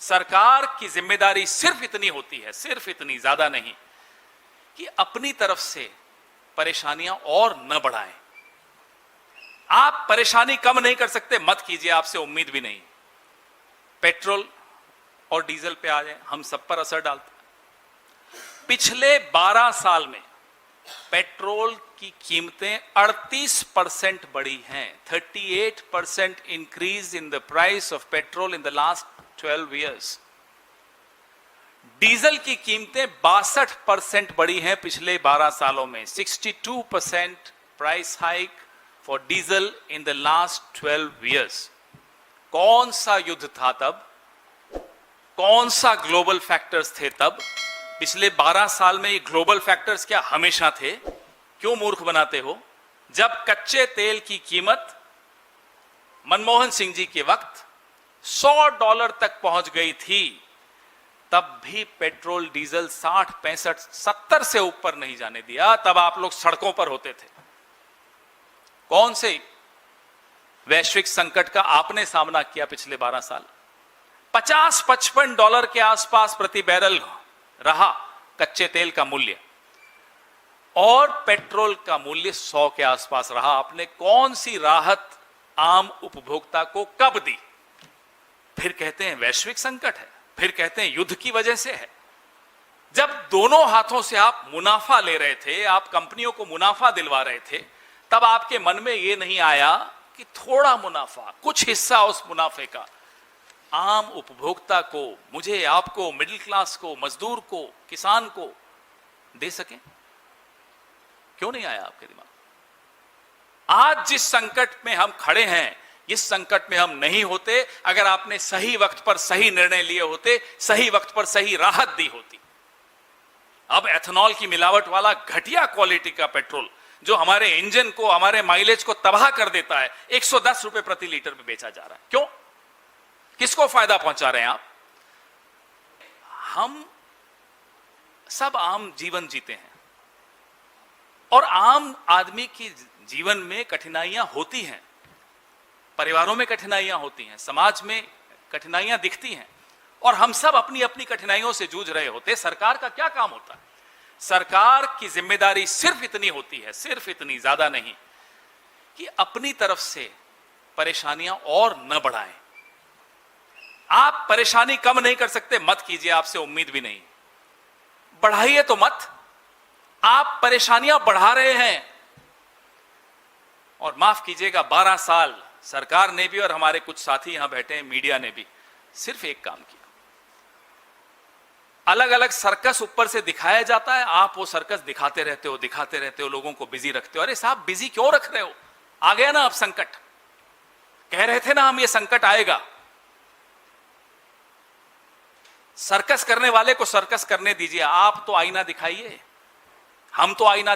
सरकार की जिम्मेदारी सिर्फ इतनी होती है, सिर्फ इतनी, ज्यादा नहीं, कि अपनी तरफ से परेशानियां और न बढ़ाएं। आप परेशानी कम नहीं कर सकते, मत कीजिए, आपसे उम्मीद भी नहीं। पेट्रोल और डीजल पे आ जाए, हम सब पर असर डालता है। पिछले 12 साल में पेट्रोल की कीमतें 38% बढ़ी हैं। 38% increase in the price of petrol in the last 12 years। Diesel की कीमतें 62% बढ़ी हैं पिछले 12 सालों में। 62% price hike for diesel in the last 12 years। कौन सा युद्ध था तब? कौन सा ग्लोबल फैक्टर्स थे तब? पिछले 12 साल में ये ग्लोबल फैक्टर्स क्या हमेशा थे? क्यों मूर्ख बनाते हो? जब कच्चे तेल की कीमत मनमोहन सिंह जी के वक्त $100 तक पहुंच गई थी, तब भी पेट्रोल डीजल 60, 65, 70 से ऊपर नहीं जाने दिया। तब आप लोग सड़कों पर होते थे। कौन से वैश्विक संकट का आपने सामना किया पिछले 12 साल? $50-55 के आसपास प्रति बैरल रहा कच्चे तेल का मूल्य, और पेट्रोल का मूल्य 100 के आसपास रहा। आपने कौन सी राहत आम उपभोक्ता को कब दी? फिर कहते हैं वैश्विक संकट है, फिर कहते हैं युद्ध की वजह से है। जब दोनों हाथों से आप मुनाफा ले रहे थे, आप कंपनियों को मुनाफा दिलवा रहे थे, तब आपके मन में यह नहीं आया कि थोड़ा मुनाफा, कुछ हिस्सा उस मुनाफे का आम उपभोक्ता को, मुझे, आपको, मिडिल क्लास को, मजदूर को, किसान को दे सके? क्यों नहीं आया आपके दिमाग? आज जिस संकट में हम खड़े हैं, इस संकट में हम नहीं होते अगर आपने सही वक्त पर सही निर्णय लिए होते, सही वक्त पर सही राहत दी होती। अब एथेनॉल की मिलावट वाला घटिया क्वालिटी का पेट्रोल जो हमारे इंजन को, हमारे माइलेज को तबाह कर देता है, 110 रुपए प्रति लीटर में बेचा जा रहा है। क्यों? किसको फायदा पहुंचा रहे हैं आप? हम सब आम जीवन जीते हैं, और आम आदमी की जीवन में कठिनाइयां होती हैं, परिवारों में कठिनाइयां होती हैं, समाज में कठिनाइयां दिखती हैं, और हम सब अपनी अपनी कठिनाइयों से जूझ रहे होते। सरकार का क्या काम होता है? सरकार की जिम्मेदारी सिर्फ इतनी होती है, सिर्फ इतनी, ज्यादा नहीं, कि अपनी तरफ से परेशानियां और न बढ़ाएं। आप परेशानी कम नहीं कर सकते, मत कीजिए, आपसे उम्मीद भी नहीं। बढ़ाइए तो मत, आप परेशानियां बढ़ा रहे हैं। और माफ कीजिएगा, 12 साल सरकार ने भी और हमारे कुछ साथी यहां बैठे हैं, मीडिया ने भी सिर्फ एक काम किया। अलग अलग सर्कस ऊपर से दिखाया जाता है, आप वो सर्कस दिखाते रहते हो, लोगों को बिजी रखते हो। अरे साहब, बिजी क्यों रख रहे हो? आ गया ना अब संकट। कह रहे थे ना हम, ये संकट आएगा। सर्कस करने वाले को सर्कस करने दीजिए, आप तो आईना दिखाइए। हम तो आईना